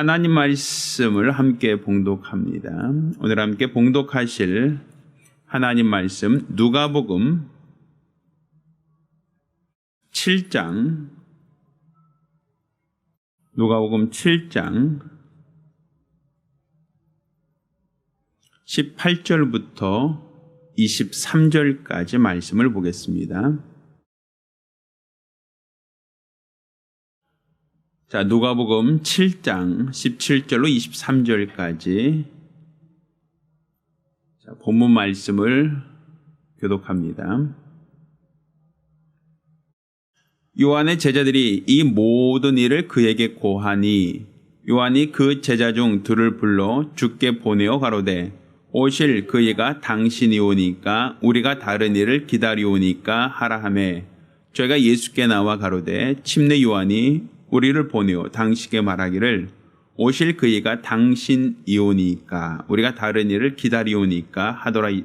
하나님 말씀을 함께 봉독합니다. 오늘 함께 봉독하실 하나님 말씀 누가복음 7장 18절부터 23절까지 말씀을 보겠습니다. 자, 누가복음 7장 17절로 23절까지 본문 말씀을 교독합니다. 요한의 제자들이 이 모든 일을 그에게 고하니 요한이 그 제자 중 둘을 불러 주께 보내어 가로되 오실 그이가 당신이 오니까 우리가 다른 일을 기다리오니까 하라 하매 저희가 예수께 나와 가로되 침례 요한이 우리를 보내어 당신께 말하기를 오실 그이가 당신이오니까 우리가 다른 일을 기다리오니까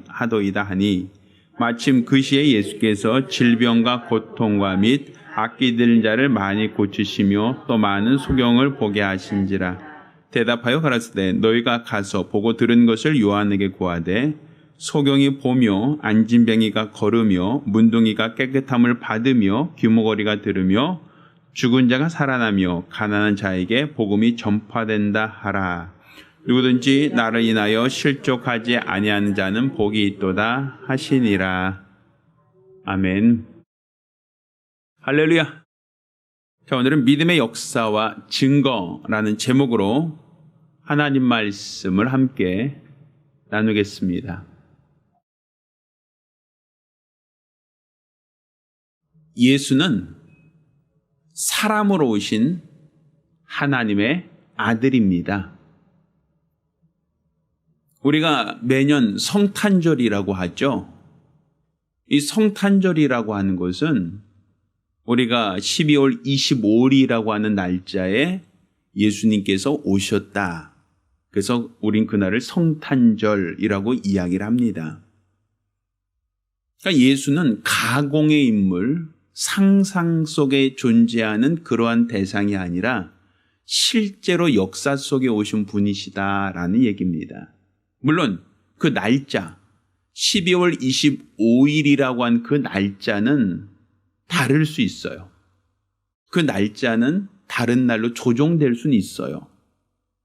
하도이다 하니 마침 그 시에 예수께서 질병과 고통과 및 악귀들 자를 많이 고치시며 또 많은 소경을 보게 하신지라. 대답하여 가라사대 너희가 가서 보고 들은 것을 요한에게 고하되 소경이 보며 안진뱅이가 걸으며 문둥이가 깨끗함을 받으며 귀머거리가 들으며 죽은 자가 살아나며 가난한 자에게 복음이 전파된다 하라. 누구든지 나를 인하여 실족하지 아니하는 자는 복이 있도다 하시니라. 아멘. 할렐루야. 자, 오늘은 믿음의 역사와 증거라는 제목으로 하나님 말씀을 함께 나누겠습니다. 예수는 사람으로 오신 하나님의 아들입니다. 우리가 매년 성탄절이라고 하죠. 이 성탄절이라고 하는 것은 우리가 12월 25일이라고 하는 날짜에 예수님께서 오셨다. 그래서 우린 그날을 성탄절이라고 이야기를 합니다. 그러니까 예수는 가공의 인물, 상상 속에 존재하는 그러한 대상이 아니라 실제로 역사 속에 오신 분이시다라는 얘기입니다. 물론 그 날짜, 12월 25일이라고 한 그 날짜는 다를 수 있어요. 그 날짜는 다른 날로 조정될 수는 있어요.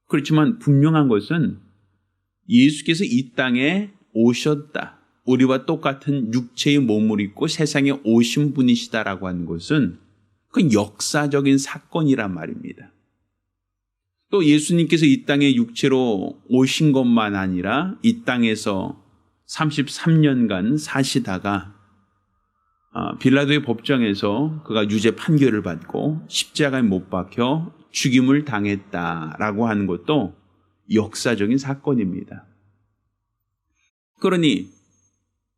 그렇지만 분명한 것은 예수께서 이 땅에 오셨다. 우리와 똑같은 육체의 몸을 입고 세상에 오신 분이시다라고 하는 것은 그건 역사적인 사건이란 말입니다. 또 예수님께서 이 땅에 육체로 오신 것만 아니라 이 땅에서 33년간 사시다가 빌라도의 법정에서 그가 유죄 판결을 받고 십자가에 못 박혀 죽임을 당했다라고 하는 것도 역사적인 사건입니다. 그러니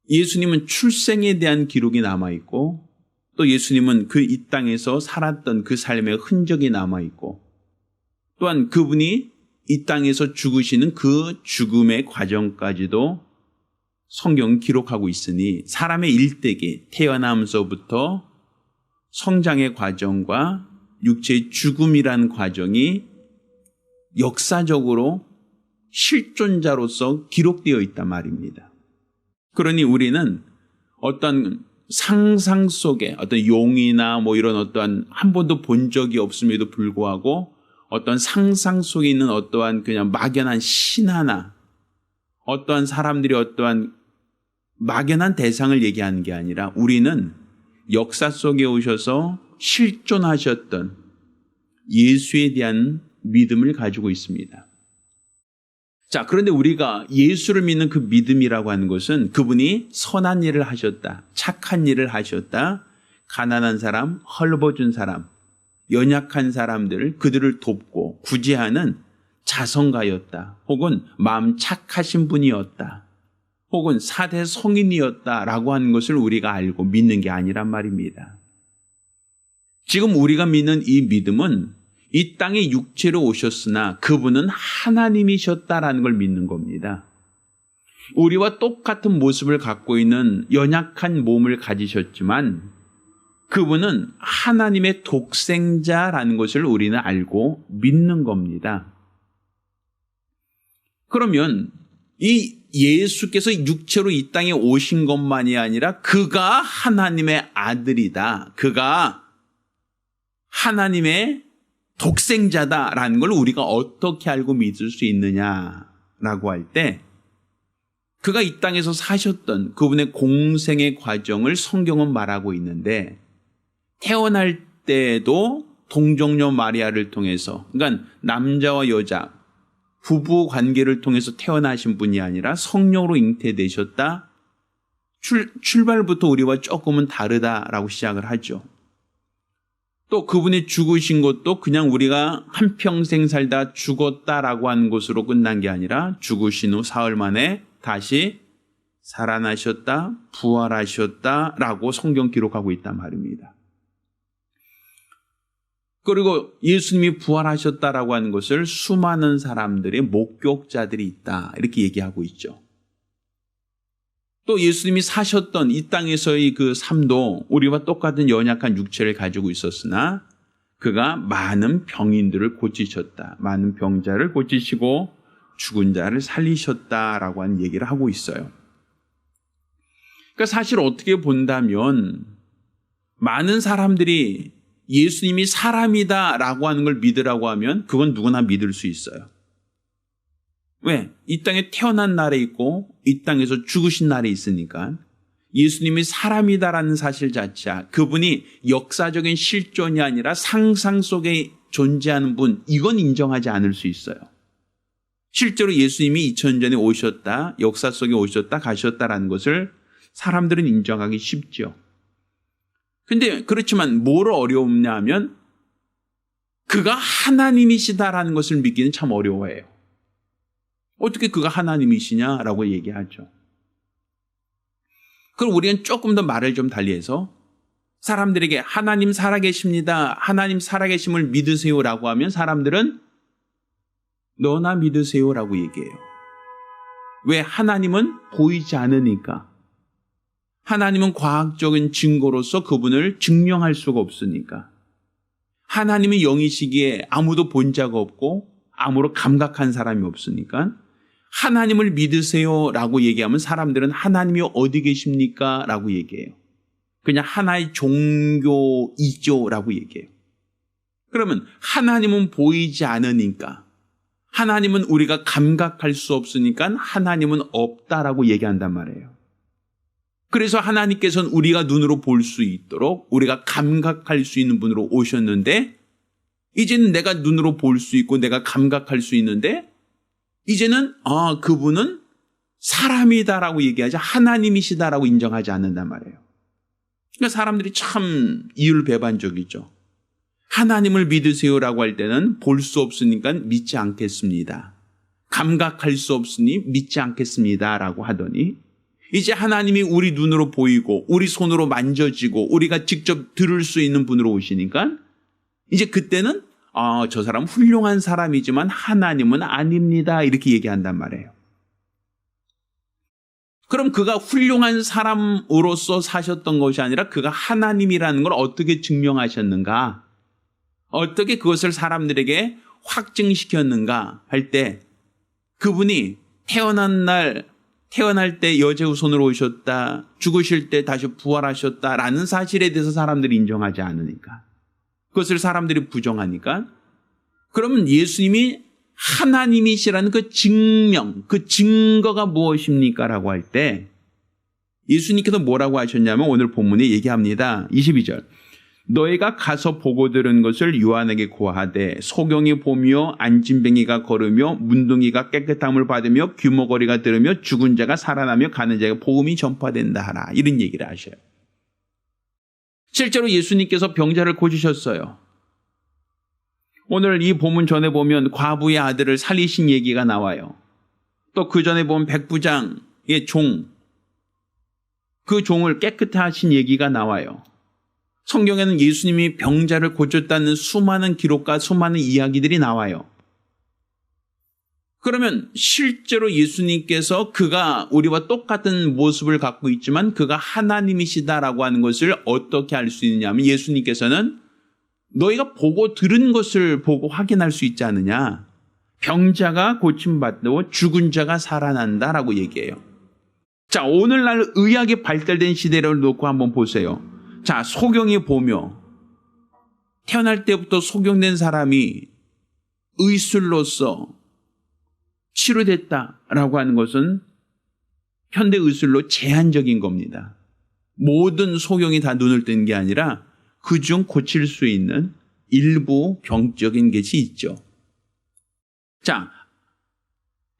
예수님은 출생에 대한 기록이 남아있고 또 예수님은 그 이 땅에서 살았던 그 삶의 흔적이 남아있고 또한 그분이 이 땅에서 죽으시는 그 죽음의 과정까지도 성경은 기록하고 있으니 사람의 일대기, 태어남서부터 성장의 과정과 육체의 죽음이라는 과정이 역사적으로 실존자로서 기록되어 있단 말입니다. 그러니 우리는 어떤 상상 속에 어떤 용이나 이런 어떠한 한 번도 본 적이 없음에도 불구하고 어떤 상상 속에 있는 어떠한 그냥 막연한 신화나 어떠한 사람들이 어떠한 막연한 대상을 얘기하는 게 아니라 우리는 역사 속에 오셔서 실존하셨던 예수에 대한 믿음을 가지고 있습니다. 자, 그런데 우리가 예수를 믿는 그 믿음이라고 하는 것은 그분이 선한 일을 하셨다, 착한 일을 하셨다, 가난한 사람, 헐벗은 사람, 연약한 사람들, 그들을 돕고 구제하는 자선가였다, 혹은 마음 착하신 분이었다, 혹은 사대 성인이었다라고 하는 것을 우리가 알고 믿는 게 아니란 말입니다. 지금 우리가 믿는 이 믿음은 이 땅에 육체로 오셨으나 그분은 하나님이셨다라는 걸 믿는 겁니다. 우리와 똑같은 모습을 갖고 있는 연약한 몸을 가지셨지만 그분은 하나님의 독생자라는 것을 우리는 알고 믿는 겁니다. 그러면 이 예수께서 육체로 이 땅에 오신 것만이 아니라 그가 하나님의 아들이다. 그가 하나님의 독생자다라는 걸 우리가 어떻게 알고 믿을 수 있느냐라고 할 때 그가 이 땅에서 사셨던 그분의 공생의 과정을 성경은 말하고 있는데 태어날 때도 동정녀 마리아를 통해서 그러니까 남자와 여자 부부 관계를 통해서 태어나신 분이 아니라 성령으로 잉태되셨다. 출발부터 우리와 조금은 다르다라고 시작을 하죠. 또 그분이 죽으신 것도 그냥 우리가 한평생 살다 죽었다라고 하는 것으로 끝난 게 아니라 죽으신 후 사흘 만에 다시 살아나셨다, 부활하셨다라고 성경 기록하고 있단 말입니다. 그리고 예수님이 부활하셨다라고 하는 것을 수많은 사람들의 목격자들이 있다 이렇게 얘기하고 있죠. 또 예수님이 사셨던 이 땅에서의 그 삶도 우리와 똑같은 연약한 육체를 가지고 있었으나 그가 많은 병인들을 고치셨다. 많은 병자를 고치시고 죽은 자를 살리셨다라고 하는 얘기를 하고 있어요. 그러니까 사실 어떻게 본다면 많은 사람들이 예수님이 사람이다라고 하는 걸 믿으라고 하면 그건 누구나 믿을 수 있어요. 왜? 이 땅에 태어난 날에 있고 이 땅에서 죽으신 날에 있으니까 예수님이 사람이다라는 사실 자체야. 그분이 역사적인 실존이 아니라 상상 속에 존재하는 분, 이건 인정하지 않을 수 있어요. 실제로 예수님이 2000년 전에 오셨다, 역사 속에 오셨다, 가셨다라는 것을 사람들은 인정하기 쉽죠. 근데 그렇지만 뭘 어려웠냐 하면 그가 하나님이시다라는 것을 믿기는 참 어려워해요. 어떻게 그가 하나님이시냐라고 얘기하죠. 그럼 우리는 조금 더 말을 좀 달리해서 사람들에게 하나님 살아계십니다. 하나님 살아계심을 믿으세요라고 하면 사람들은 너나 믿으세요라고 얘기해요. 왜? 하나님은 보이지 않으니까. 하나님은 과학적인 증거로서 그분을 증명할 수가 없으니까. 하나님은 영이시기에 아무도 본 자가 없고 아무로 감각한 사람이 없으니까 하나님을 믿으세요라고 얘기하면 사람들은 하나님이 어디 계십니까? 라고 얘기해요. 그냥 하나의 종교이죠라고 얘기해요. 그러면 하나님은 보이지 않으니까, 하나님은 우리가 감각할 수 없으니까 하나님은 없다라고 얘기한단 말이에요. 그래서 하나님께서는 우리가 눈으로 볼 수 있도록 우리가 감각할 수 있는 분으로 오셨는데 이제는 내가 눈으로 볼 수 있고 내가 감각할 수 있는데 이제는 그분은 사람이다라고 얘기하지 하나님이시다라고 인정하지 않는단 말이에요. 그러니까 사람들이 참 이율배반적이죠. 하나님을 믿으세요라고 할 때는 볼 수 없으니까 믿지 않겠습니다. 감각할 수 없으니 믿지 않겠습니다라고 하더니 이제 하나님이 우리 눈으로 보이고 우리 손으로 만져지고 우리가 직접 들을 수 있는 분으로 오시니까 이제 그때는 저 사람 훌륭한 사람이지만 하나님은 아닙니다. 이렇게 얘기한단 말이에요. 그럼 그가 훌륭한 사람으로서 사셨던 것이 아니라 그가 하나님이라는 걸 어떻게 증명하셨는가? 어떻게 그것을 사람들에게 확증시켰는가 할 때 그분이 태어날 때 여제후 손으로 오셨다, 죽으실 때 다시 부활하셨다라는 사실에 대해서 사람들이 인정하지 않으니까, 그것을 사람들이 부정하니까, 그러면 예수님이 하나님이시라는 그 증명, 그 증거가 무엇입니까? 라고 할 때 예수님께서 뭐라고 하셨냐면 오늘 본문에 얘기합니다. 22절. 너희가 가서 보고 들은 것을 요한에게 고하되 소경이 보며 안진뱅이가 걸으며 문둥이가 깨끗함을 받으며 귀머거리가 들으며 죽은 자가 살아나며 가는 자에게 복음이 전파된다 하라. 이런 얘기를 하셔요. 실제로 예수님께서 병자를 고치셨어요. 오늘 이 본문 전에 보면 과부의 아들을 살리신 얘기가 나와요. 또 그 전에 보면 백부장의 종, 그 종을 깨끗해 하신 얘기가 나와요. 성경에는 예수님이 병자를 고쳤다는 수많은 기록과 수많은 이야기들이 나와요. 그러면 실제로 예수님께서 그가 우리와 똑같은 모습을 갖고 있지만 그가 하나님이시다라고 하는 것을 어떻게 알 수 있느냐 하면 예수님께서는 너희가 보고 들은 것을 보고 확인할 수 있지 않느냐. 병자가 고침받고 죽은 자가 살아난다라고 얘기해요. 자, 오늘날 의학이 발달된 시대를 놓고 한번 보세요. 자, 소경이 보며 태어날 때부터 소경된 사람이 의술로서 치료됐다라고 하는 것은 현대 의술로 제한적인 겁니다. 모든 소경이 다 눈을 뜬 게 아니라 그중 고칠 수 있는 일부 병적인 것이 있죠. 자,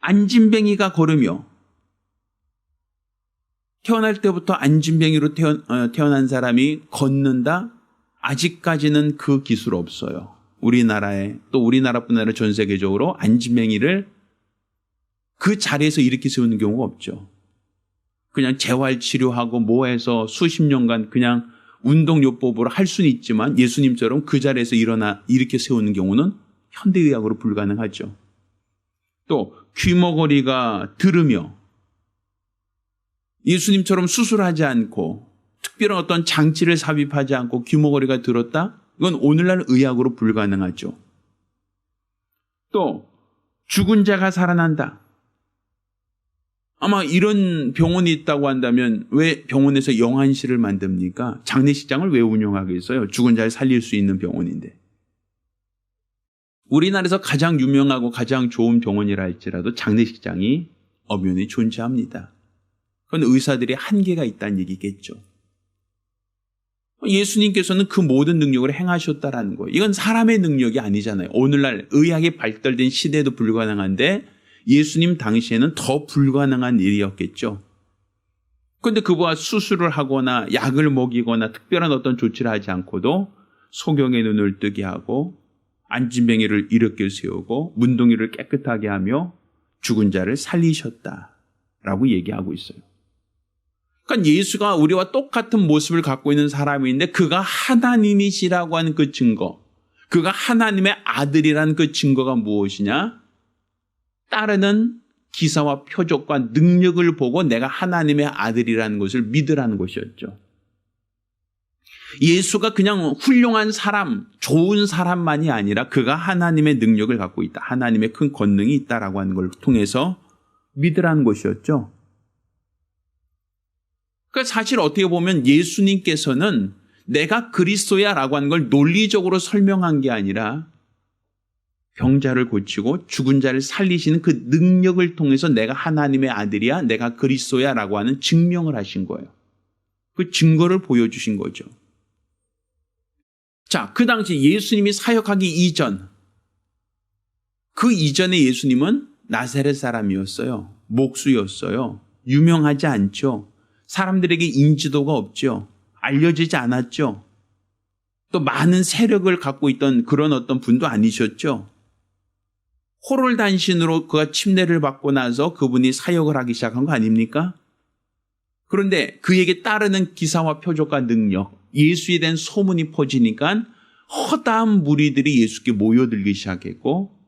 안진뱅이가 걸으며 태어날 때부터 안진뱅이로 태어난 사람이 걷는다? 아직까지는 그 기술 없어요. 우리나라에, 또 우리나라뿐 아니라 전 세계적으로 안진뱅이를 그 자리에서 일으켜 세우는 경우가 없죠. 그냥 재활치료하고 뭐 해서 수십 년간 그냥 운동요법으로 할 수는 있지만 예수님처럼 그 자리에서 일으켜 세우는 경우는 현대의학으로 불가능하죠. 또 귀머거리가 들으며 예수님처럼 수술하지 않고 특별한 어떤 장치를 삽입하지 않고 귀머거리가 들었다? 이건 오늘날 의학으로 불가능하죠. 또 죽은 자가 살아난다. 아마 이런 병원이 있다고 한다면 왜 병원에서 영안실을 만듭니까? 장례식장을 왜 운영하겠어요? 죽은 자를 살릴 수 있는 병원인데. 우리나라에서 가장 유명하고 가장 좋은 병원이라 할지라도 장례식장이 엄연히 존재합니다. 그건 의사들이 한계가 있다는 얘기겠죠. 예수님께서는 그 모든 능력을 행하셨다라는 거예요. 이건 사람의 능력이 아니잖아요. 오늘날 의학이 발달된 시대에도 불가능한데 예수님 당시에는 더 불가능한 일이었겠죠. 그런데 그보다 수술을 하거나 약을 먹이거나 특별한 어떤 조치를 하지 않고도 소경의 눈을 뜨게 하고 안진뱅이를 일으켜 세우고 문둥이를 깨끗하게 하며 죽은 자를 살리셨다라고 얘기하고 있어요. 그러니까 예수가 우리와 똑같은 모습을 갖고 있는 사람인데 그가 하나님이시라고 하는 그 증거, 그가 하나님의 아들이라는 그 증거가 무엇이냐? 따르는 기사와 표적과 능력을 보고 내가 하나님의 아들이라는 것을 믿으라는 것이었죠. 예수가 그냥 훌륭한 사람, 좋은 사람만이 아니라 그가 하나님의 능력을 갖고 있다. 하나님의 큰 권능이 있다라고 하는 걸 통해서 믿으라는 것이었죠. 그러니까 사실 어떻게 보면 예수님께서는 내가 그리스도야라고 하는 걸 논리적으로 설명한 게 아니라 병자를 고치고 죽은 자를 살리시는 그 능력을 통해서 내가 하나님의 아들이야, 내가 그리스도야라고 하는 증명을 하신 거예요. 그 증거를 보여주신 거죠. 자, 그 당시 예수님이 사역하기 이전, 그 이전에 예수님은 나사렛 사람이었어요. 목수였어요. 유명하지 않죠. 사람들에게 인지도가 없죠. 알려지지 않았죠. 또 많은 세력을 갖고 있던 그런 어떤 분도 아니셨죠. 호롤단신으로 그가 침례를 받고 나서 그분이 사역을 하기 시작한 거 아닙니까? 그런데 그에게 따르는 기사와 표적과 능력, 예수에 대한 소문이 퍼지니까 허다한 무리들이 예수께 모여들기 시작했고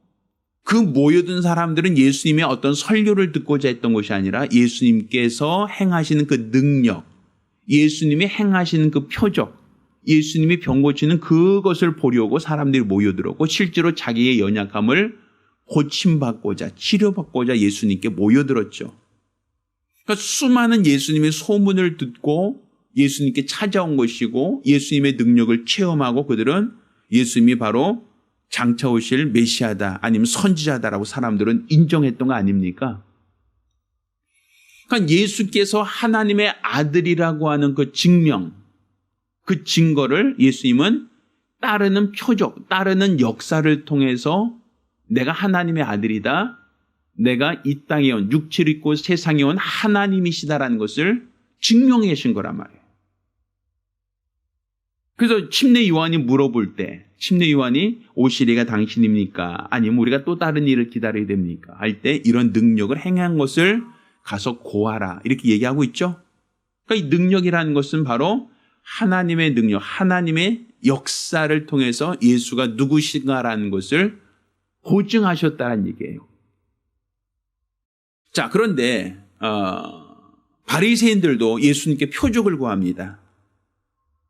그 모여든 사람들은 예수님의 어떤 설교를 듣고자 했던 것이 아니라 예수님께서 행하시는 그 능력, 예수님이 행하시는 그 표적, 예수님이 병 고치는 그것을 보려고 사람들이 모여들었고 실제로 자기의 연약함을 고침받고자 치료받고자 예수님께 모여들었죠. 그러니까 수많은 예수님의 소문을 듣고 예수님께 찾아온 것이고 예수님의 능력을 체험하고 그들은 예수님이 바로 장차 오실 메시아다 아니면 선지자다라고 사람들은 인정했던 거 아닙니까? 그러니까 예수께서 하나님의 아들이라고 하는 그 증명, 그 증거를 예수님은 따르는 표적, 따르는 역사를 통해서 내가 하나님의 아들이다, 내가 이 땅에 온 육체를 입고 세상에 온 하나님이시다라는 것을 증명해 주신 거란 말이에요. 그래서 침례 요한이 물어볼 때 침례 요한이 오시리가 당신입니까? 아니면 우리가 또 다른 일을 기다려야 됩니까? 할 때 이런 능력을 행한 것을 가서 고하라 이렇게 얘기하고 있죠. 그러니까 이 능력이라는 것은 바로 하나님의 능력, 하나님의 역사를 통해서 예수가 누구신가라는 것을 보증하셨다는 얘기예요. 자, 그런데 바리새인들도 예수님께 표적을 구합니다.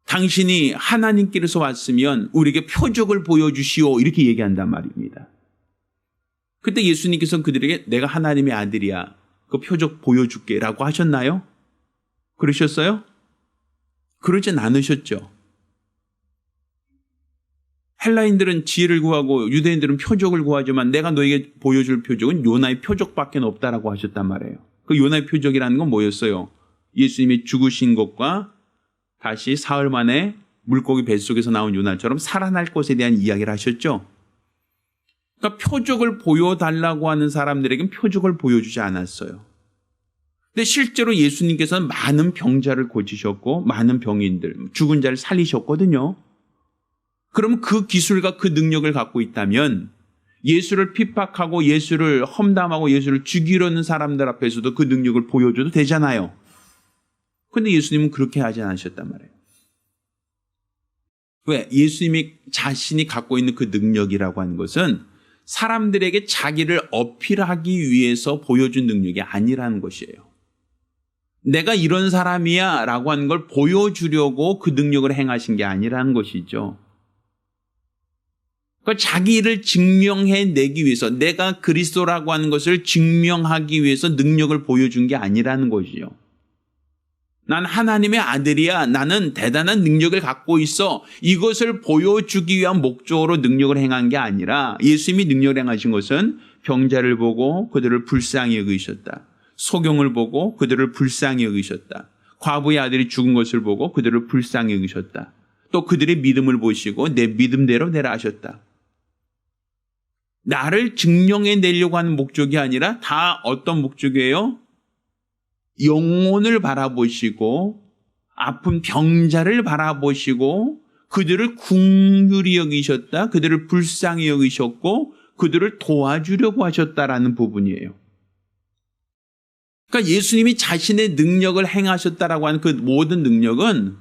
당신이 하나님께로서 왔으면 우리에게 표적을 보여주시오 이렇게 얘기한단 말입니다. 그때 예수님께서는 그들에게 내가 하나님의 아들이야. 그 표적 보여줄게 라고 하셨나요? 그러셨어요? 그러진 않으셨죠. 헬라인들은 지혜를 구하고 유대인들은 표적을 구하지만 내가 너에게 보여줄 표적은 요나의 표적밖에 없다라고 하셨단 말이에요. 그 요나의 표적이라는 건 뭐였어요? 예수님이 죽으신 것과 다시 사흘 만에 물고기 뱃속에서 나온 요나처럼 살아날 것에 대한 이야기를 하셨죠. 그러니까 표적을 보여달라고 하는 사람들에겐 표적을 보여주지 않았어요. 근데 실제로 예수님께서는 많은 병자를 고치셨고 많은 병인들, 죽은 자를 살리셨거든요. 그럼 그 기술과 그 능력을 갖고 있다면 예수를 핍박하고 예수를 험담하고 예수를 죽이려는 사람들 앞에서도 그 능력을 보여줘도 되잖아요. 그런데 예수님은 그렇게 하지 않으셨단 말이에요. 왜? 예수님이 자신이 갖고 있는 그 능력이라고 하는 것은 사람들에게 자기를 어필하기 위해서 보여준 능력이 아니라는 것이에요. 내가 이런 사람이야 라고 하는 걸 보여주려고 그 능력을 행하신 게 아니라는 것이죠. 그러니까 자기를 증명해내기 위해서 내가 그리스도라고 하는 것을 증명하기 위해서 능력을 보여준 게 아니라는 것이죠. 난 하나님의 아들이야. 나는 대단한 능력을 갖고 있어. 이것을 보여주기 위한 목적으로 능력을 행한 게 아니라 예수님이 능력을 행하신 것은 병자를 보고 그들을 불쌍히 여기셨다. 소경을 보고 그들을 불쌍히 여기셨다. 과부의 아들이 죽은 것을 보고 그들을 불쌍히 여기셨다. 또 그들의 믿음을 보시고 내 믿음대로 되라 하셨다. 나를 증명해내려고 하는 목적이 아니라 다 어떤 목적이에요? 영혼을 바라보시고 아픈 병자를 바라보시고 그들을 긍휼히 여기셨다. 그들을 불쌍히 여기셨고 그들을 도와주려고 하셨다라는 부분이에요. 그러니까 예수님이 자신의 능력을 행하셨다라고 하는 그 모든 능력은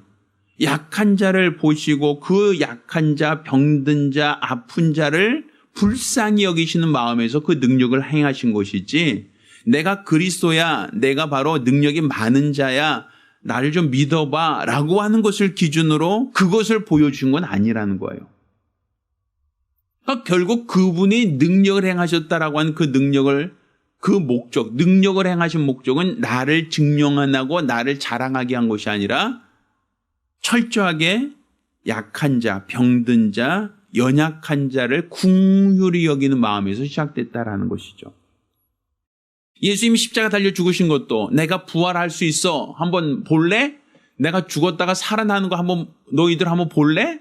약한 자를 보시고 그 약한 자, 병든 자, 아픈 자를 불쌍히 여기시는 마음에서 그 능력을 행하신 것이지 내가 그리스도야, 내가 바로 능력이 많은 자야, 나를 좀 믿어봐 라고 하는 것을 기준으로 그것을 보여준 건 아니라는 거예요. 그러니까 결국 그분이 능력을 행하셨다라고 하는 그 능력을 그 목적, 능력을 행하신 목적은 나를 증명하고 나를 자랑하게 한 것이 아니라 철저하게 약한 자, 병든 자, 연약한 자를 긍휼히 여기는 마음에서 시작됐다라는 것이죠. 예수님이 십자가 달려 죽으신 것도 내가 부활할 수 있어. 한번 볼래? 내가 죽었다가 살아나는 거 너희들 한번 볼래?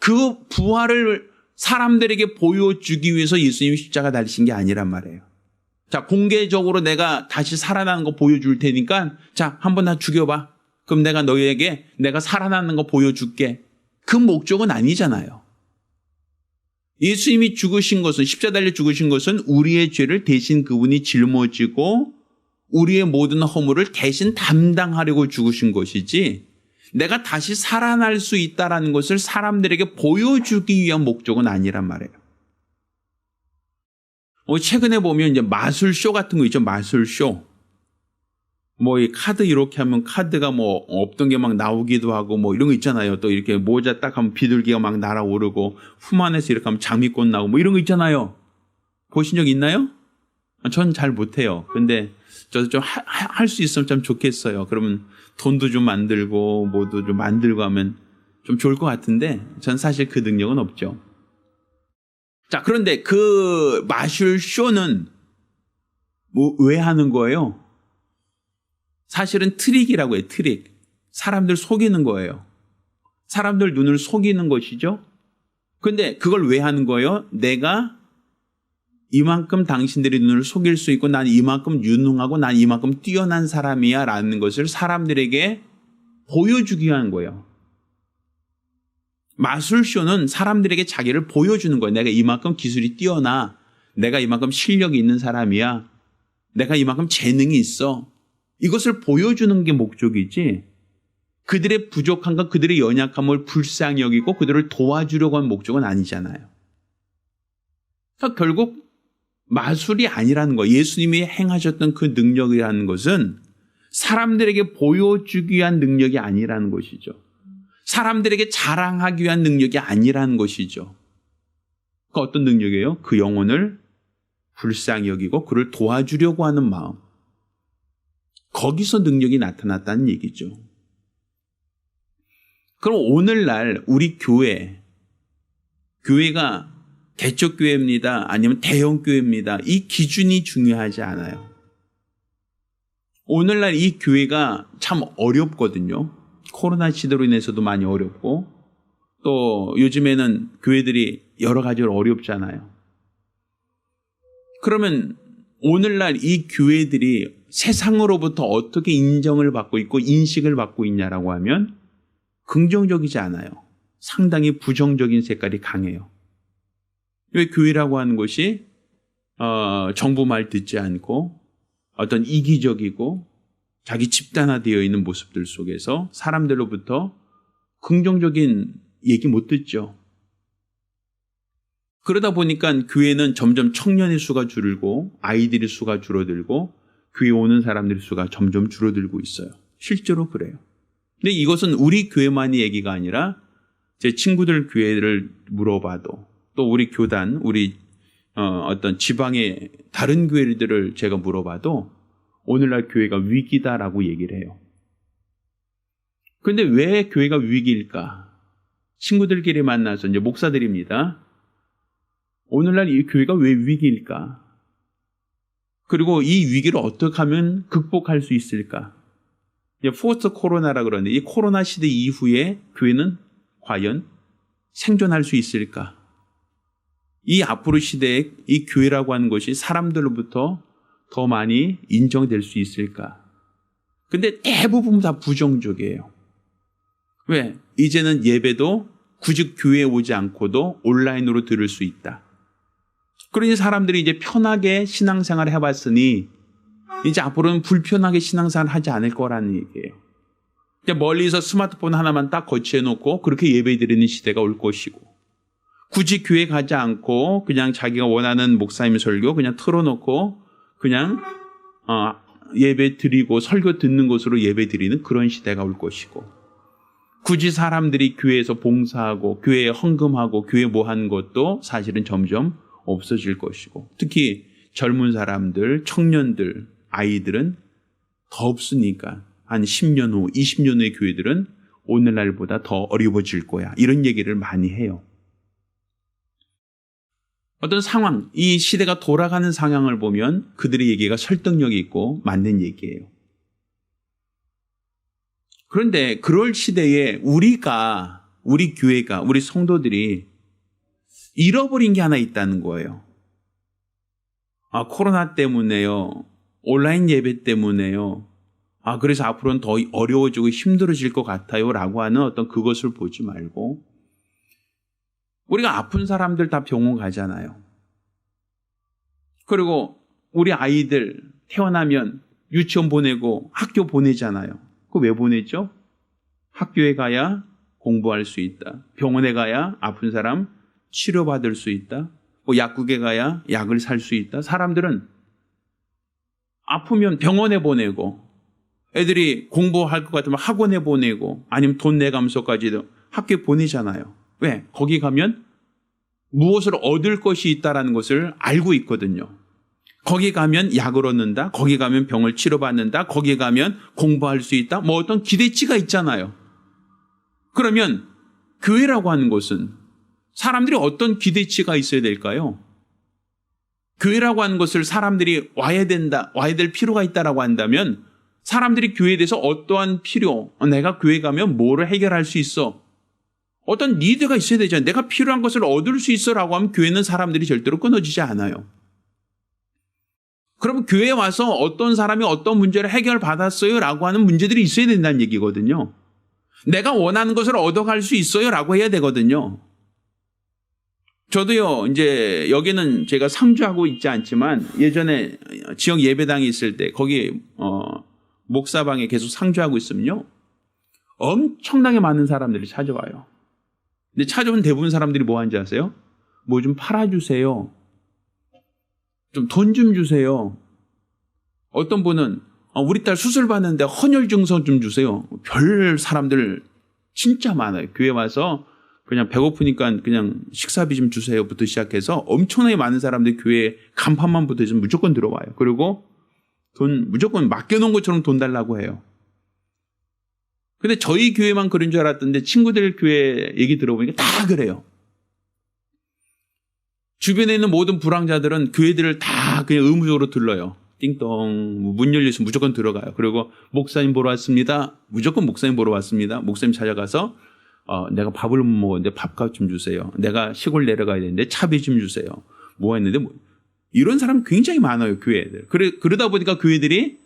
그 부활을 사람들에게 보여주기 위해서 예수님이 십자가 달리신 게 아니란 말이에요. 자, 공개적으로 내가 다시 살아나는 거 보여줄 테니까 자, 한번 나 죽여봐. 그럼 내가 너희에게 내가 살아나는 거 보여줄게. 그 목적은 아니잖아요. 예수님이 죽으신 것은 십자가 달려 죽으신 것은 우리의 죄를 대신 그분이 짊어지고 우리의 모든 허물을 대신 담당하려고 죽으신 것이지 내가 다시 살아날 수 있다는 것을 사람들에게 보여주기 위한 목적은 아니란 말이에요. 최근에 보면 이제 마술쇼 같은 거 있죠. 마술쇼. 이 카드 이렇게 하면 카드가 없던 게 막 나오기도 하고 이런 거 있잖아요. 또 이렇게 모자 딱 하면 비둘기가 막 날아오르고 품 안에서 이렇게 하면 장미꽃 나오고 이런 거 있잖아요. 보신 적 있나요? 전 잘 못해요. 근데 저도 좀 할 수 있으면 참 좋겠어요. 그러면 돈도 좀 만들고 뭐도 좀 만들고 하면 좀 좋을 것 같은데 전 사실 그 능력은 없죠. 자, 그런데 그 마술쇼는 왜 하는 거예요? 사실은 트릭이라고 해요. 트릭. 사람들 속이는 거예요. 사람들 눈을 속이는 것이죠. 그런데 그걸 왜 하는 거예요? 내가 이만큼 당신들의 눈을 속일 수 있고 난 이만큼 유능하고 난 이만큼 뛰어난 사람이야 라는 것을 사람들에게 보여주기 위한 거예요. 마술쇼는 사람들에게 자기를 보여주는 거예요. 내가 이만큼 기술이 뛰어나. 내가 이만큼 실력이 있는 사람이야. 내가 이만큼 재능이 있어. 이것을 보여주는 게 목적이지 그들의 부족함과 그들의 연약함을 불쌍히 여기고 그들을 도와주려고 한 목적은 아니잖아요. 그러니까 결국 마술이 아니라는 거예요. 예수님이 행하셨던 그 능력이라는 것은 사람들에게 보여주기 위한 능력이 아니라는 것이죠. 사람들에게 자랑하기 위한 능력이 아니라는 것이죠. 그 어떤 능력이에요? 그 영혼을 불쌍히 여기고 그를 도와주려고 하는 마음. 거기서 능력이 나타났다는 얘기죠. 그럼 오늘날 우리 교회가 개척교회입니다. 아니면 대형교회입니다. 이 기준이 중요하지 않아요. 오늘날 이 교회가 참 어렵거든요. 코로나 시대로 인해서도 많이 어렵고 또 요즘에는 교회들이 여러 가지로 어렵잖아요. 그러면 오늘날 이 교회들이 세상으로부터 어떻게 인정을 받고 있고 인식을 받고 있냐라고 하면 긍정적이지 않아요. 상당히 부정적인 색깔이 강해요. 왜 교회라고 하는 것이 정부 말 듣지 않고 어떤 이기적이고 자기 집단화되어 있는 모습들 속에서 사람들로부터 긍정적인 얘기 못 듣죠. 그러다 보니까 교회는 점점 청년의 수가 줄고 아이들의 수가 줄어들고 교회 오는 사람들의 수가 점점 줄어들고 있어요. 실제로 그래요. 근데 이것은 우리 교회만의 얘기가 아니라 제 친구들 교회를 물어봐도 또 우리 교단, 우리 어떤 지방의 다른 교회들을 제가 물어봐도 오늘날 교회가 위기다라고 얘기를 해요. 그런데 왜 교회가 위기일까? 친구들끼리 만나서 이제 목사들입니다. 오늘날 이 교회가 왜 위기일까? 그리고 이 위기를 어떻게 하면 극복할 수 있을까? 포스트 코로나라 그러는데 이 코로나 시대 이후에 교회는 과연 생존할 수 있을까? 이 앞으로 시대에 이 교회라고 하는 것이 사람들로부터 더 많이 인정될 수 있을까? 근데 대부분 다 부정적이에요. 왜? 이제는 예배도 굳이 교회에 오지 않고도 온라인으로 들을 수 있다. 그러니 사람들이 이제 편하게 신앙생활을 해봤으니 이제 앞으로는 불편하게 신앙생활을 하지 않을 거라는 얘기예요. 이제 멀리서 스마트폰 하나만 딱 거치해놓고 그렇게 예배드리는 시대가 올 것이고 굳이 교회 가지 않고 그냥 자기가 원하는 목사님 설교 그냥 틀어놓고 그냥 예배 드리고 설교 듣는 것으로 예배 드리는 그런 시대가 올 것이고 굳이 사람들이 교회에서 봉사하고 교회에 헌금하고 교회 뭐 하는 것도 사실은 점점 없어질 것이고 특히 젊은 사람들, 청년들, 아이들은 더 없으니까 한 10년 후, 20년 후의 교회들은 오늘날보다 더 어려워질 거야. 이런 얘기를 많이 해요. 어떤 상황, 이 시대가 돌아가는 상황을 보면 그들의 얘기가 설득력이 있고 맞는 얘기예요. 그런데 그럴 시대에 우리 교회가, 우리 성도들이 잃어버린 게 하나 있다는 거예요. 코로나 때문에요. 온라인 예배 때문에요. 그래서 앞으로는 더 어려워지고 힘들어질 것 같아요. 라고 하는 어떤 그것을 보지 말고 우리가 아픈 사람들 다 병원 가잖아요. 그리고 우리 아이들 태어나면 유치원 보내고 학교 보내잖아요. 그거 왜 보내죠? 학교에 가야 공부할 수 있다. 병원에 가야 아픈 사람 치료받을 수 있다. 약국에 가야 약을 살 수 있다. 사람들은 아프면 병원에 보내고 애들이 공부할 것 같으면 학원에 보내고 아니면 돈 내가면서까지도 학교에 보내잖아요. 왜? 거기 가면 무엇을 얻을 것이 있다는 것을 알고 있거든요. 거기 가면 약을 얻는다. 거기 가면 병을 치료받는다. 거기 가면 공부할 수 있다. 어떤 기대치가 있잖아요. 그러면 교회라고 하는 것은 사람들이 어떤 기대치가 있어야 될까요? 교회라고 하는 것을 사람들이 와야 된다, 와야 될 필요가 있다라고 한다면 사람들이 교회에 대해서 어떠한 필요, 내가 교회 가면 뭐를 해결할 수 있어? 어떤 니드가 있어야 되잖아요. 내가 필요한 것을 얻을 수 있어라고 하면 교회는 사람들이 절대로 끊어지지 않아요. 그러면 교회에 와서 어떤 사람이 어떤 문제를 해결받았어요 라고 하는 문제들이 있어야 된다는 얘기거든요. 내가 원하는 것을 얻어갈 수 있어요 라고 해야 되거든요. 저도요, 이제 여기는 제가 상주하고 있지 않지만 예전에 지역 예배당에 있을 때 거기 목사방에 계속 상주하고 있으면요. 엄청나게 많은 사람들이 찾아와요. 근데 찾아온 대부분 사람들이 뭐 하는지 아세요? 뭐 좀 팔아주세요. 좀 돈 좀 주세요. 어떤 분은 우리 딸 수술 받는데 헌혈 증서 좀 주세요. 별 사람들 진짜 많아요. 교회 와서 그냥 배고프니까 그냥 식사비 좀 주세요부터 시작해서 엄청나게 많은 사람들이 교회에 간판만 붙어 있으면 무조건 들어와요. 그리고 돈 무조건 맡겨놓은 것처럼 돈 달라고 해요. 근데 저희 교회만 그런 줄 알았던데 친구들 교회 얘기 들어보니까 다 그래요. 주변에 있는 모든 불황자들은 교회들을 다 그냥 의무적으로 들러요. 띵동 문 열려서 무조건 들어가요. 그리고 목사님 보러 왔습니다. 무조건 목사님 보러 왔습니다. 목사님 찾아가서 내가 밥을 못 먹었는데 밥값 좀 주세요. 내가 시골 내려가야 되는데 차비 좀 주세요. 뭐 했는데 이런 사람 굉장히 많아요. 교회들. 그러다 보니까 교회들이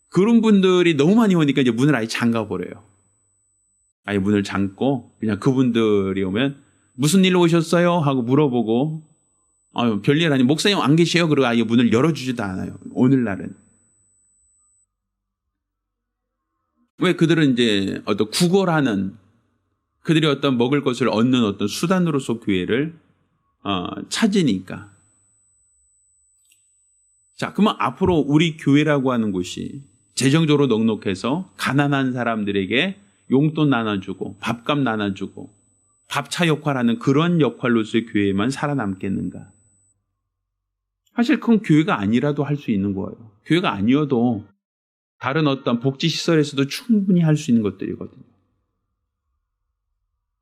그런 분들이 너무 많이 오니까 이제 문을 아예 잠가버려요. 아예 문을 잠고 그냥 그분들이 오면 무슨 일로 오셨어요? 하고 물어보고 별일 아니 목사님 안 계세요? 그리고 아예 문을 열어주지도 않아요. 오늘날은. 왜 그들은 이제 어떤 구걸하는 그들이 어떤 먹을 것을 얻는 어떤 수단으로서 교회를 찾으니까. 자, 그러면 앞으로 우리 교회라고 하는 곳이 재정적으로 넉넉해서 가난한 사람들에게 용돈 나눠주고 밥값 나눠주고 밥차 역할하는 그런 역할로서의 교회만 살아남겠는가? 사실 그건 교회가 아니라도 할 수 있는 거예요. 교회가 아니어도 다른 어떤 복지시설에서도 충분히 할 수 있는 것들이거든요.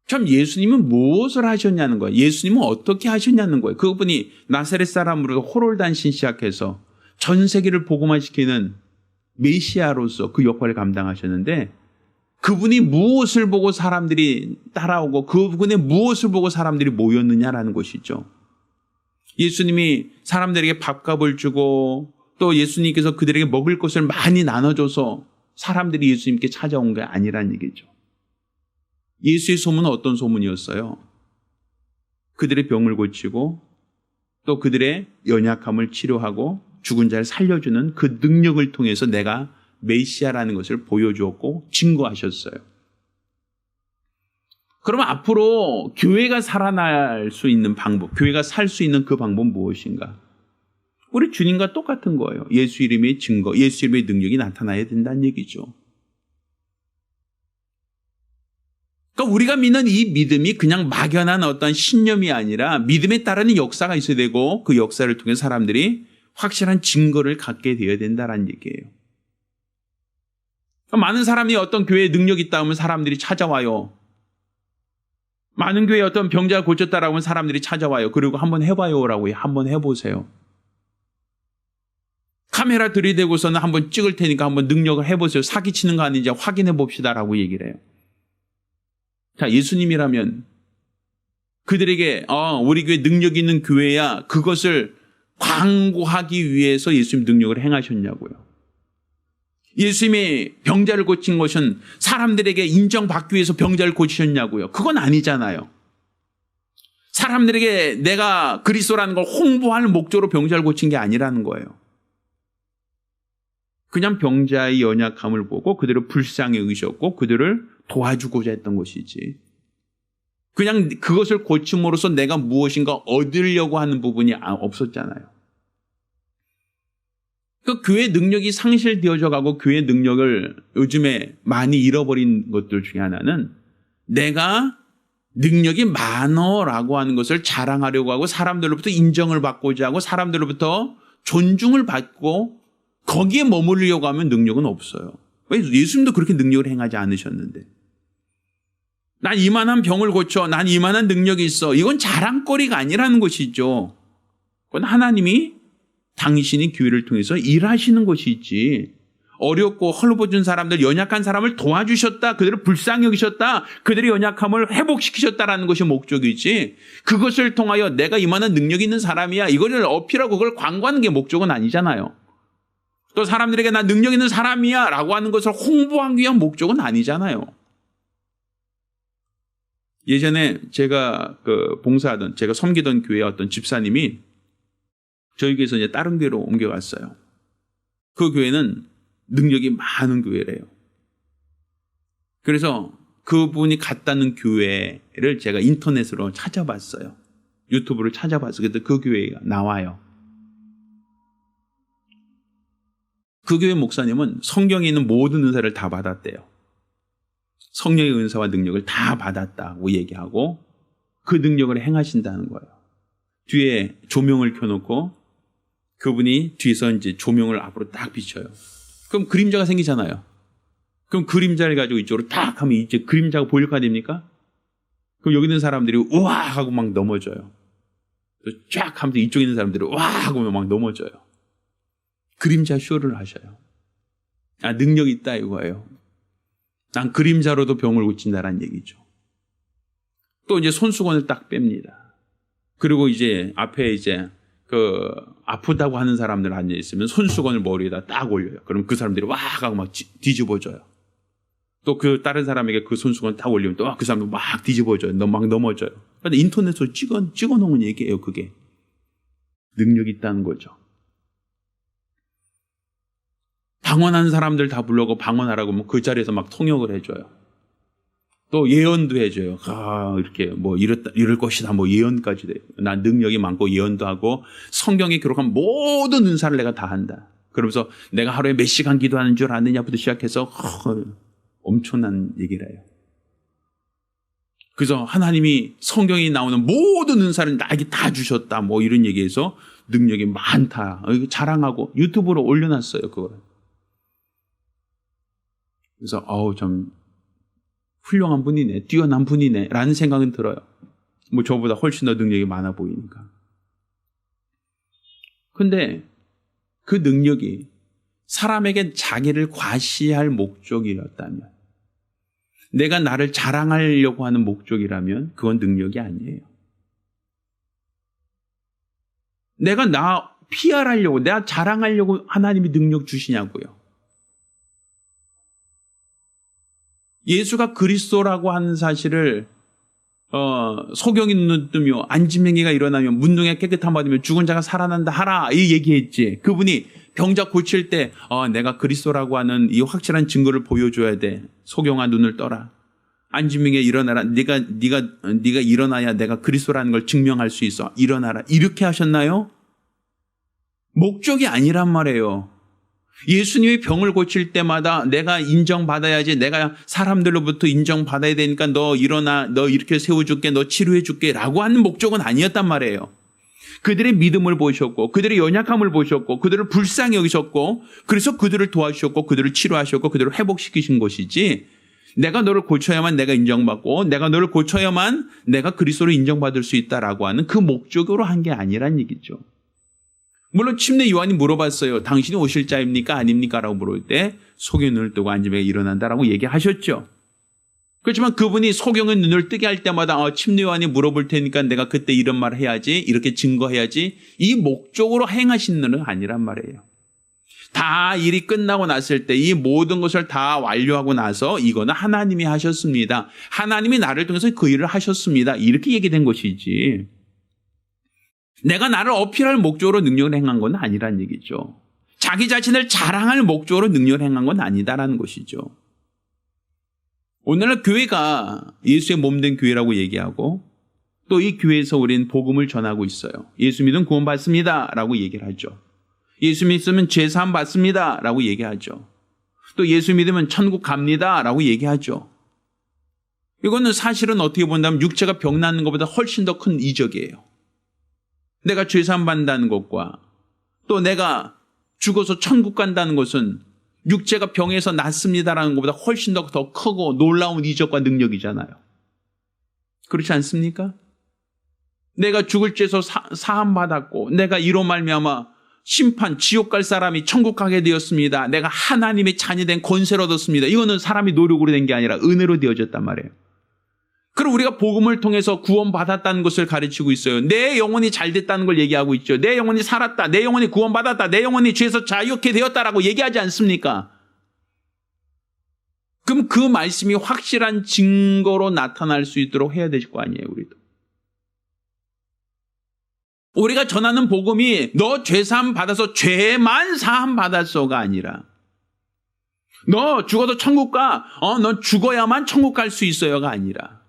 참 예수님은 무엇을 하셨냐는 거예요. 예수님은 어떻게 하셨냐는 거예요. 그분이 나사렛 사람으로 호롤단신 시작해서 전 세계를 복음화 시키는 메시아로서 그 역할을 감당하셨는데 그분이 무엇을 보고 사람들이 따라오고 그분의 무엇을 보고 사람들이 모였느냐라는 것이죠. 예수님이 사람들에게 밥값을 주고 또 예수님께서 그들에게 먹을 것을 많이 나눠줘서 사람들이 예수님께 찾아온 게 아니란 얘기죠. 예수의 소문은 어떤 소문이었어요? 그들의 병을 고치고 또 그들의 연약함을 치료하고 죽은 자를 살려주는 그 능력을 통해서 내가 메시아라는 것을 보여주었고 증거하셨어요. 그러면 앞으로 교회가 살아날 수 있는 방법, 교회가 살 수 있는 그 방법은 무엇인가? 우리 주님과 똑같은 거예요. 예수 이름의 증거, 예수 이름의 능력이 나타나야 된다는 얘기죠. 그러니까 우리가 믿는 이 믿음이 그냥 막연한 어떤 신념이 아니라 믿음에 따르는 역사가 있어야 되고 그 역사를 통해 사람들이 확실한 증거를 갖게 되어야 된다는 얘기예요. 그러니까 많은 사람이 어떤 교회에 능력이 있다 하면 사람들이 찾아와요. 많은 교회에 어떤 병자가 고쳤다라고 하면 사람들이 찾아와요. 그리고 한번 해봐요라고 해요. 한번 해보세요. 카메라 들이대고서는 한번 찍을 테니까 한번 능력을 해보세요. 사기치는 거 아닌지 확인해 봅시다라고 얘기를 해요. 자, 예수님이라면 그들에게 우리 교회 능력 있는 교회야 그것을 광고하기 위해서 예수님 능력을 행하셨냐고요. 예수님이 병자를 고친 것은 사람들에게 인정받기 위해서 병자를 고치셨냐고요. 그건 아니잖아요. 사람들에게 내가 그리스도라는 걸 홍보할 목적으로 병자를 고친 게 아니라는 거예요. 그냥 병자의 연약함을 보고 그들을 불쌍히 여기셨고 그들을 도와주고자 했던 것이지. 그냥 그것을 고침으로써 내가 무엇인가 얻으려고 하는 부분이 없었잖아요. 그 교회 능력이 상실되어져 가고 교회 능력을 요즘에 많이 잃어버린 것들 중에 하나는 내가 능력이 많어라고 하는 것을 자랑하려고 하고 사람들로부터 인정을 받고자 하고 사람들로부터 존중을 받고 거기에 머무르려고 하면 능력은 없어요. 왜? 예수님도 그렇게 능력을 행하지 않으셨는데. 난 이만한 병을 고쳐. 난 이만한 능력이 있어. 이건 자랑거리가 아니라는 것이죠. 그건 하나님이 당신이 교회를 통해서 일하시는 것이지. 어렵고 헐벗은 사람들, 연약한 사람을 도와주셨다. 그들을 불쌍히 여기셨다. 그들의 연약함을 회복시키셨다라는 것이 목적이지. 그것을 통하여 내가 이만한 능력이 있는 사람이야. 이거를 어필하고 그걸 광고하는 게 목적은 아니잖아요. 또 사람들에게 나 능력 있는 사람이야 라고 하는 것을 홍보하기 위한 목적은 아니잖아요. 예전에 제가 봉사하던, 제가 섬기던 교회 어떤 집사님이 저희 교회에서 이제 다른 교회로 옮겨갔어요. 그 교회는 능력이 많은 교회래요. 그래서 그분이 갔다는 교회를 제가 인터넷으로 찾아봤어요. 유튜브를 찾아봤어요. 그때 그 교회가 나와요. 그 교회 목사님은 성경에 있는 모든 은사를 다 받았대요. 성령의 은사와 능력을 다 받았다고 얘기하고 그 능력을 행하신다는 거예요. 뒤에 조명을 켜놓고 그분이 뒤에서 이제 조명을 앞으로 딱 비춰요. 그럼 그림자가 생기잖아요. 그럼 그림자를 가지고 이쪽으로 딱 하면 이제 그림자가 보일까 됩니까? 그럼 여기 있는 사람들이 우와 하고 막 넘어져요. 쫙 하면서 이쪽에 있는 사람들이 와 하고 막 넘어져요. 그림자 쇼를 하셔요. 아, 능력이 있다 이거예요. 난 그림자로도 병을 고친다라는 얘기죠. 또 이제 손수건을 딱 뺍니다. 그리고 이제 앞에 이제 아프다고 하는 사람들 앉아 있으면 손수건을 머리에다 딱 올려요. 그럼 그 사람들이 와 하고 막 뒤집어져요. 또 그 다른 사람에게 그 손수건 딱 올리면 또 그 사람도 막 뒤집어져요. 막 넘어져요. 근데 인터넷으로 찍어 놓은 얘기예요. 그게 능력이 있다는 거죠. 방언하는 사람들 다 불러고 방언하라고 하면 그 자리에서 막 통역을 해줘요. 또 예언도 해줘요. 이렇게 뭐 이럴 것이다 뭐 예언까지 돼요. 난 능력이 많고 예언도 하고 성경에 기록한 모든 은사를 내가 다 한다. 그러면서 내가 하루에 몇 시간 기도하는 줄 아느냐부터 시작해서 엄청난 얘기를 해요. 그래서 하나님이 성경에 나오는 모든 은사를 나에게 다 주셨다 뭐 이런 얘기해서 능력이 많다 자랑하고 유튜브로 올려놨어요. 그걸. 그래서 좀 훌륭한 분이네, 뛰어난 분이네 라는 생각은 들어요. 뭐 저보다 훨씬 더 능력이 많아 보이니까. 근데 그 능력이 사람에게 자기를 과시할 목적이었다면, 내가 나를 자랑하려고 하는 목적이라면 그건 능력이 아니에요. 내가 나 PR하려고, 내가 자랑하려고 하나님이 능력 주시냐고요. 예수가 그리스도라고 하는 사실을 소경이 눈을 뜨며 안진뱅이가 일어나면 문둥이가 깨끗함 받으며 죽은 자가 살아난다 하라 이 얘기했지. 그분이 병자 고칠 때 내가 그리스도라고 하는 이 확실한 증거를 보여줘야 돼. 소경아 눈을 떠라. 안진뱅이가 일어나라. 네가 일어나야 내가 그리스도라는 걸 증명할 수 있어. 일어나라. 이렇게 하셨나요? 목적이 아니란 말이에요. 예수님이 병을 고칠 때마다 내가 인정받아야지, 내가 사람들로부터 인정받아야 되니까 너 일어나, 너 이렇게 세워줄게, 너 치료해줄게 라고 하는 목적은 아니었단 말이에요. 그들의 믿음을 보셨고 그들의 연약함을 보셨고 그들을 불쌍히 여기셨고 그래서 그들을 도와주셨고 그들을 치료하셨고 그들을 회복시키신 것이지, 내가 너를 고쳐야만 내가 인정받고 내가 너를 고쳐야만 내가 그리스도로 인정받을 수 있다라고 하는 그 목적으로 한 게 아니란 얘기죠. 물론 침례 요한이 물어봤어요. 당신이 오실 자입니까 아닙니까? 라고 물을 때 소경의 눈을 뜨고 안진뱅이가 일어난다라고 얘기하셨죠. 그렇지만 그분이 소경의 눈을 뜨게 할 때마다 침례 요한이 물어볼 테니까 내가 그때 이런 말 해야지, 이렇게 증거해야지, 이 목적으로 행하신 일은 아니란 말이에요. 다 일이 끝나고 났을 때 이 모든 것을 다 완료하고 나서 이거는 하나님이 하셨습니다. 하나님이 나를 통해서 그 일을 하셨습니다. 이렇게 얘기된 것이지, 내가 나를 어필할 목적으로 능력을 행한 건 아니란 얘기죠. 자기 자신을 자랑할 목적으로 능력을 행한 건 아니다라는 것이죠. 오늘날 교회가 예수의 몸된 교회라고 얘기하고 또 이 교회에서 우리는 복음을 전하고 있어요. 예수 믿으면 구원 받습니다 라고 얘기를 하죠. 예수 믿으면 죄 사함 받습니다 라고 얘기하죠. 또 예수 믿으면 천국 갑니다 라고 얘기하죠. 이거는 사실은 어떻게 본다면 육체가 병 낫는 것보다 훨씬 더 큰 이적이에요. 내가 죄 사함 받는다는 것과 또 내가 죽어서 천국 간다는 것은 육체가 병에서 낫습니다라는 것보다 훨씬 더 크고 놀라운 이적과 능력이잖아요. 그렇지 않습니까? 내가 죽을 죄에서 사함 받았고 내가 이로 말미암아 심판 지옥 갈 사람이 천국 가게 되었습니다. 내가 하나님의 자녀된 권세를 얻었습니다. 이거는 사람이 노력으로 된 게 아니라 은혜로 되어졌단 말이에요. 그럼 우리가 복음을 통해서 구원받았다는 것을 가르치고 있어요. 내 영혼이 잘 됐다는 걸 얘기하고 있죠. 내 영혼이 살았다. 내 영혼이 구원받았다. 내 영혼이 죄에서 자유케 되었다라고 얘기하지 않습니까? 그럼 그 말씀이 확실한 증거로 나타날 수 있도록 해야 될 거 아니에요, 우리도. 우리가 전하는 복음이 너 죄사함 받아서 죄만 사함 받았어가 아니라 너 죽어도 천국 가, 너 죽어야만 천국 갈 수 있어요가 아니라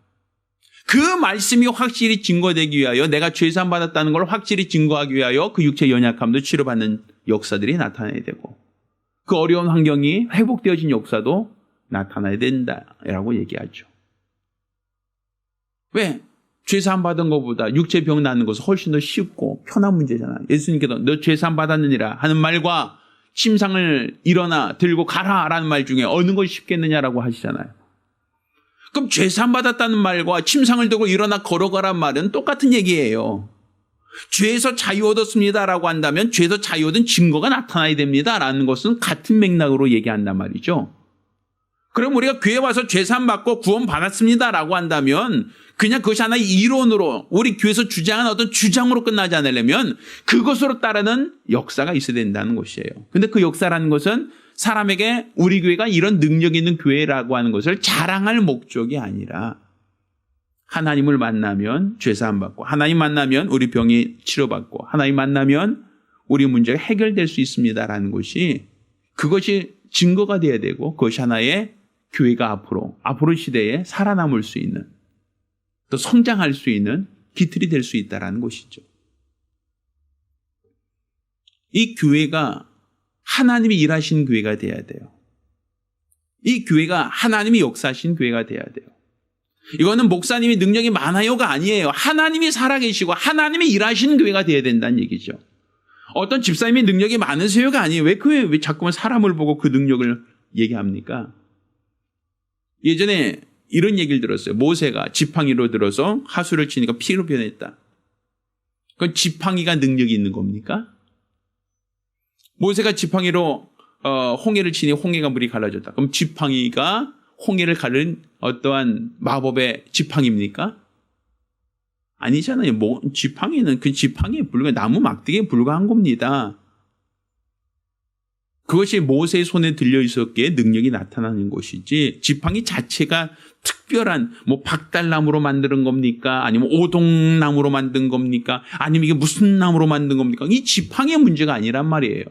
그 말씀이 확실히 증거되기 위하여, 내가 죄사함 받았다는 걸 확실히 증거하기 위하여 그 육체 연약함도 치료받는 역사들이 나타나야 되고 그 어려운 환경이 회복되어진 역사도 나타나야 된다라고 얘기하죠. 왜? 죄사함 받은 것보다 육체 병 낫는 것은 훨씬 더 쉽고 편한 문제잖아요. 예수님께서 너 죄사함 받았느니라 하는 말과 침상을 일어나 들고 가라라는 말 중에 어느 것이 쉽겠느냐라고 하시잖아요. 그럼 죄사함 받았다는 말과 침상을 들고 일어나 걸어가란 말은 똑같은 얘기예요. 죄에서 자유 얻었습니다라고 한다면 죄에서 자유 얻은 증거가 나타나야 됩니다라는 것은 같은 맥락으로 얘기한단 말이죠. 그럼 우리가 교회 와서 죄사함 받고 구원 받았습니다라고 한다면 그냥 그것이 하나의 이론으로 우리 교회에서 주장하는 어떤 주장으로 끝나지 않으려면 그것으로 따르는 역사가 있어야 된다는 것이에요. 근데 그 역사라는 것은 사람에게 우리 교회가 이런 능력 있는 교회라고 하는 것을 자랑할 목적이 아니라 하나님을 만나면 죄사함 받고 하나님 만나면 우리 병이 치료받고 하나님 만나면 우리 문제가 해결될 수 있습니다라는 것이 그것이 증거가 되어야 되고 그것이 하나의 교회가 앞으로 시대에 살아남을 수 있는 또 성장할 수 있는 기틀이 될 수 있다는 것이죠. 이 교회가 하나님이 일하신 교회가 돼야 돼요. 이 교회가 하나님이 역사하신 교회가 돼야 돼요. 이거는 목사님이 능력이 많아요가 아니에요. 하나님이 살아계시고 하나님이 일하신 교회가 돼야 된다는 얘기죠. 어떤 집사님이 능력이 많으세요가 아니에요. 왜 자꾸만 사람을 보고 그 능력을 얘기합니까? 예전에 이런 얘기를 들었어요. 모세가 지팡이로 들어서 하수를 치니까 피로 변했다. 그건 지팡이가 능력이 있는 겁니까? 모세가 지팡이로 홍해를 치니 홍해가 물이 갈라졌다. 그럼 지팡이가 홍해를 가른 어떠한 마법의 지팡이입니까? 아니잖아요. 지팡이는 그 지팡이에 불과 나무 막대기에 불과한 겁니다. 그것이 모세의 손에 들려 있었기에 능력이 나타나는 것이지 지팡이 자체가 특별한 박달나무로 만드는 겁니까? 아니면 오동나무로 만든 겁니까? 아니면 이게 무슨 나무로 만든 겁니까? 이 지팡이의 문제가 아니란 말이에요.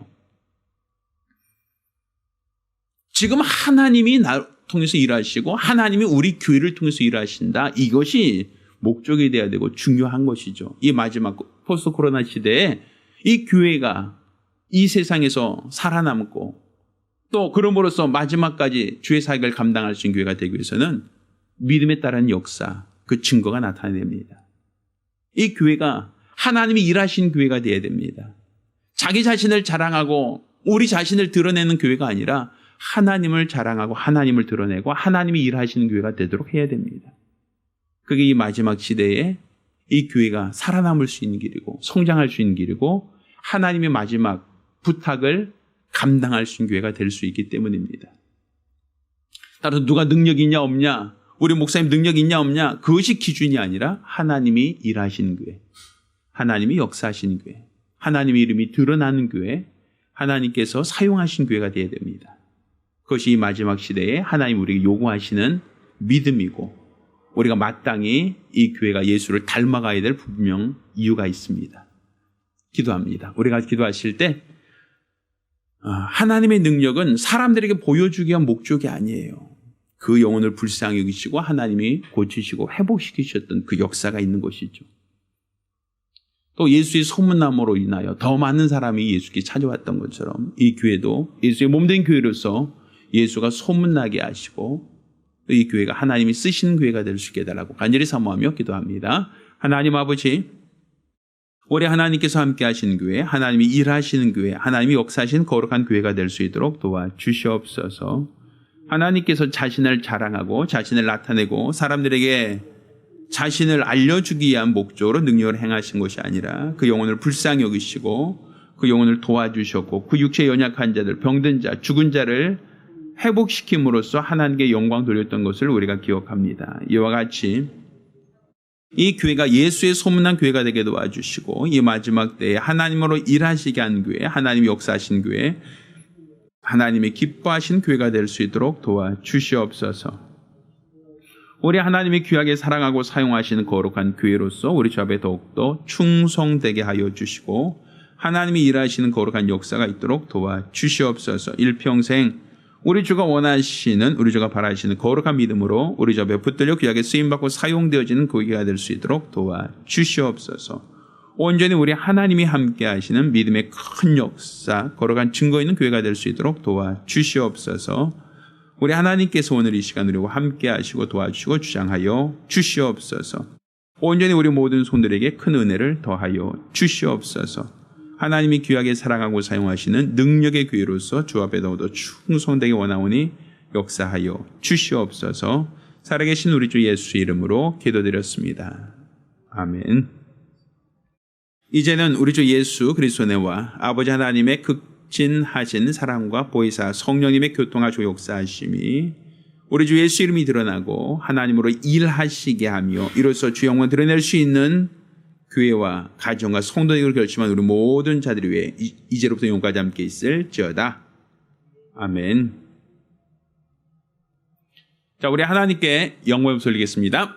지금 하나님이 나 통해서 일하시고 하나님이 우리 교회를 통해서 일하신다. 이것이 목적이 돼야 되고 중요한 것이죠. 이 마지막 포스트 코로나 시대에 이 교회가 이 세상에서 살아남고 또 그럼으로써 마지막까지 주의 사역을 감당할 수 있는 교회가 되기 위해서는 믿음에 따른 역사, 그 증거가 나타나야 됩니다. 이 교회가 하나님이 일하신 교회가 되어야 됩니다. 자기 자신을 자랑하고 우리 자신을 드러내는 교회가 아니라 하나님을 자랑하고 하나님을 드러내고 하나님이 일하시는 교회가 되도록 해야 됩니다. 그게 이 마지막 시대에 이 교회가 살아남을 수 있는 길이고 성장할 수 있는 길이고 하나님의 마지막 부탁을 감당할 수 있는 교회가 될 수 있기 때문입니다. 따라서 누가 능력이 있냐 없냐, 우리 목사님 능력이 있냐 없냐, 그것이 기준이 아니라 하나님이 일하시는 교회, 하나님이 역사하시는 교회, 하나님의 이름이 드러나는 교회, 하나님께서 사용하신 교회가 되어야 됩니다. 그것이 이 마지막 시대에 하나님 우리에게 요구하시는 믿음이고 우리가 마땅히 이 교회가 예수를 닮아가야 될 분명 이유가 있습니다. 기도합니다. 우리가 기도하실 때 하나님의 능력은 사람들에게 보여주기 위한 목적이 아니에요. 그 영혼을 불쌍히 여기시고 하나님이 고치시고 회복시키셨던 그 역사가 있는 것이죠. 또 예수의 소문남으로 인하여 더 많은 사람이 예수께 찾아왔던 것처럼 이 교회도 예수의 몸된 교회로서 예수가 소문나게 하시고 이 교회가 하나님이 쓰시는 교회가 될 수 있게 해달라고 간절히 사모하며 기도합니다. 하나님 아버지, 올해 하나님께서 함께 하시는 교회, 하나님이 일하시는 교회, 하나님이 역사하시는 거룩한 교회가 될 수 있도록 도와주시옵소서. 하나님께서 자신을 자랑하고 자신을 나타내고 사람들에게 자신을 알려주기 위한 목적으로 능력을 행하신 것이 아니라 그 영혼을 불쌍히 여기시고 그 영혼을 도와주셨고 그 육체에 연약한 자들, 병든 자, 죽은 자를 회복시킴으로써 하나님께 영광 돌렸던 것을 우리가 기억합니다. 이와 같이 이 교회가 예수의 소문난 교회가 되게 도와주시고 이 마지막 때에 하나님으로 일하시게 한 교회, 하나님이 역사하신 교회, 하나님이 기뻐하신 교회가 될 수 있도록 도와주시옵소서. 우리 하나님이 귀하게 사랑하고 사용하시는 거룩한 교회로서 우리 주 앞에 더욱더 충성되게 하여 주시고 하나님이 일하시는 거룩한 역사가 있도록 도와주시옵소서. 일평생 우리 주가 원하시는, 우리 주가 바라시는 거룩한 믿음으로 우리 주 앞에 붙들려 귀하게 쓰임받고 사용되어지는 교회가 될 수 있도록 도와주시옵소서. 온전히 우리 하나님이 함께 하시는 믿음의 큰 역사, 거룩한 증거 있는 교회가 될 수 있도록 도와주시옵소서. 우리 하나님께서 오늘 이 시간 우리와 함께 하시고 도와주시고 주장하여 주시옵소서. 온전히 우리 모든 손들에게 큰 은혜를 더하여 주시옵소서. 하나님이 귀하게 사랑하고 사용하시는 능력의 교회로서 주 앞에 더욱더 충성되게 원하오니 역사하여 주시옵소서. 살아계신 우리 주 예수의 이름으로 기도드렸습니다. 아멘. 이제는 우리 주 예수 그리스도의 은혜와 아버지 하나님의 극진하신 사랑과 보혜사 성령님의 교통하시고 역사하심이 우리 주 예수 이름이 드러나고 하나님으로 일하시게 하며 이로써 주 영광을 드러낼 수 있는 교회와 가정과 성도들을 결심한 우리 모든 자들이 위해 이제로부터 영원까지 함께 있을지어다. 아멘. 자, 우리 하나님께 영광을 돌리겠습니다.